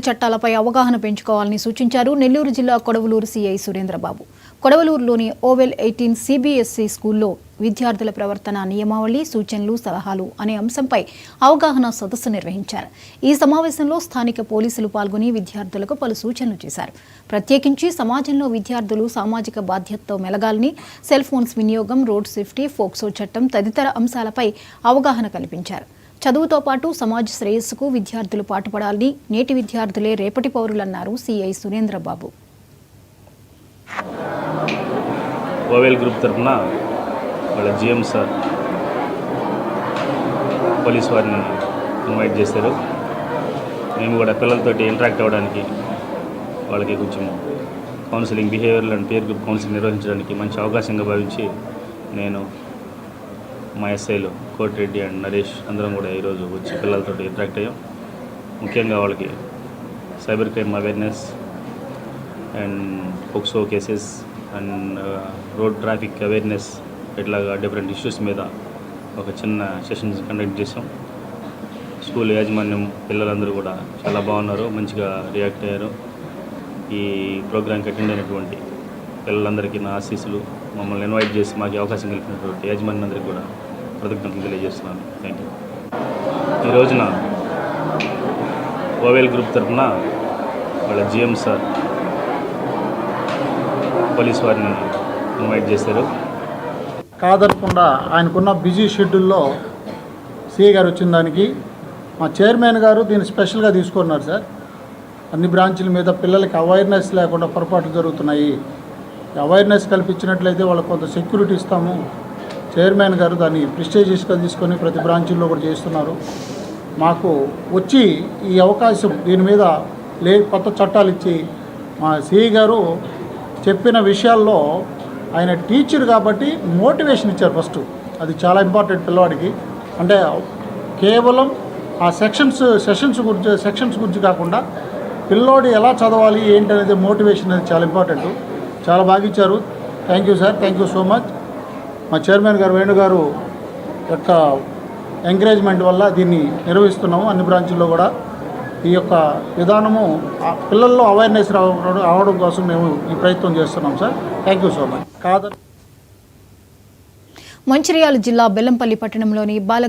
చట్టాలపై అవగాహన పెంచుకోవాలని సూచించారు నెల్లూరు జిల్లా కొడవలూరు సీఐ సురేంద్రబాబు. కొడవలూరులోని ఓవెల్ 18 సిబిఎస్ఈ స్కూల్లో విద్యార్థుల ప్రవర్తన నియమావళి, సూచనలు, సలహాలు అనే అంశంపై అవగాహన సదస్సు నిర్వహించారు. ఈ సమావేశంలో స్థానిక పోలీసులు పాల్గొని విద్యార్థులకు పలు సూచనలు చేశారు. ప్రత్యేకించి సమాజంలో విద్యార్థులు సామాజిక బాధ్యతతో మెలగాలని, సెల్ ఫోన్స్ వినియోగం, రోడ్ సేఫ్టీ, ఫోక్సో చట్టం తదితర అంశాలపై అవగాహన కల్పించారు. చదువుతో పాటు సమాజ శ్రేయస్సుకు విద్యార్థులు పాటుపడాలని, నేటి విద్యార్థులే రేపటి పౌరులన్నారు సిఐ సురేంద్రబాబు. ఓవెల్ గ్రూప్ తరఫున వాళ్ళ జిఎం సార్ పోలీస్ వారిని ఇన్వైట్ చేశారు. మేము కూడా పిల్లలతోటి ఇంటరాక్ట్ అవ్వడానికి, వాళ్ళకి కొంచెం counselling, behavioural and peer group counselling నిర్వహించడానికి మంచి అవకాశంగా భావించి నేను, మా ఎస్ఐలు కోటిరెడ్డి అండ్ నరేష్ అందరం కూడా ఈరోజు వచ్చి పిల్లలతో ఇంటరాక్ట్ అయ్యాం. ముఖ్యంగా వాళ్ళకి cyber crime awareness and POCSO cases and road traffic awareness ఇట్లాగా డిఫరెంట్ ఇష్యూస్ మీద ఒక చిన్న సెషన్స్ కండక్ట్ చేసాం. స్కూల్ యాజమాన్యం, పిల్లలందరూ కూడా చాలా బాగున్నారు, మంచిగా రియాక్ట్ అయ్యారు. ఈ ప్రోగ్రాంకి అటెండ్ అయినటువంటి పిల్లలందరికీ నా ఆశీస్సులు. మమ్మల్ని ఇన్వైట్ చేసి మాకు అవకాశం కల్పినటువంటి యాజమాన్యందరికీ కూడా కృతజ్ఞతలు తెలియజేస్తున్నాను. Thank you. ఈ రోజున ఓవెల్ గ్రూప్ తరఫున వాళ్ళ జిఎం సార్ పోలీస్ వారిని ఇన్వైట్ చేశారు. కాదనకుండా ఆయనకున్న బిజీ షెడ్యూల్లో సిఐ గారు వచ్చిన దానికి మా చైర్మన్ గారు దీన్ని స్పెషల్గా తీసుకున్నారు సార్. అన్ని బ్రాంచుల మీద పిల్లలకి అవేర్నెస్ లేకుండా పొరపాట్లు జరుగుతున్నాయి, అవేర్నెస్ కల్పించినట్లయితే వాళ్ళకి కొంత సెక్యూరిటీ ఇస్తాము. చైర్మన్ గారు దాన్ని ప్రెస్టీజియస్గా తీసుకొని ప్రతి బ్రాంచుల్లో కూడా చేస్తున్నారు. మాకు వచ్చి ఈ అవకాశం దీని మీద కొత్త చట్టాలు ఇచ్చి మా సిఐ గారు చెప్పిన విషయాల్లో ఆయన టీచర్ కాబట్టి మోటివేషన్ ఇచ్చారు ఫస్ట్. అది చాలా ఇంపార్టెంట్ పిల్లవాడికి. అంటే కేవలం ఆ సెషన్స్ గురించి కాకుండా పిల్లోడు ఎలా చదవాలి ఏంటి అనేది మోటివేషన్ అనేది చాలా ఇంపార్టెంట్. చాలా బాగా ఇచ్చారు. Thank you sir, thank you so much. మా చైర్మన్ గారు వేణు గారు యొక్క ఎంకరేజ్మెంట్ వల్ల దీన్ని నిర్వహిస్తున్నాము. అన్ని బ్రాంచుల్లో కూడా ఈ యొక్క విధానము పిల్లల్లో అవేర్నెస్ రావడం కోసం మేము ఈ ప్రయత్నం చేస్తున్నాం sir. Thank you so much. Mancherial జిల్లా బెల్లంపల్లి పట్టణంలోని బాల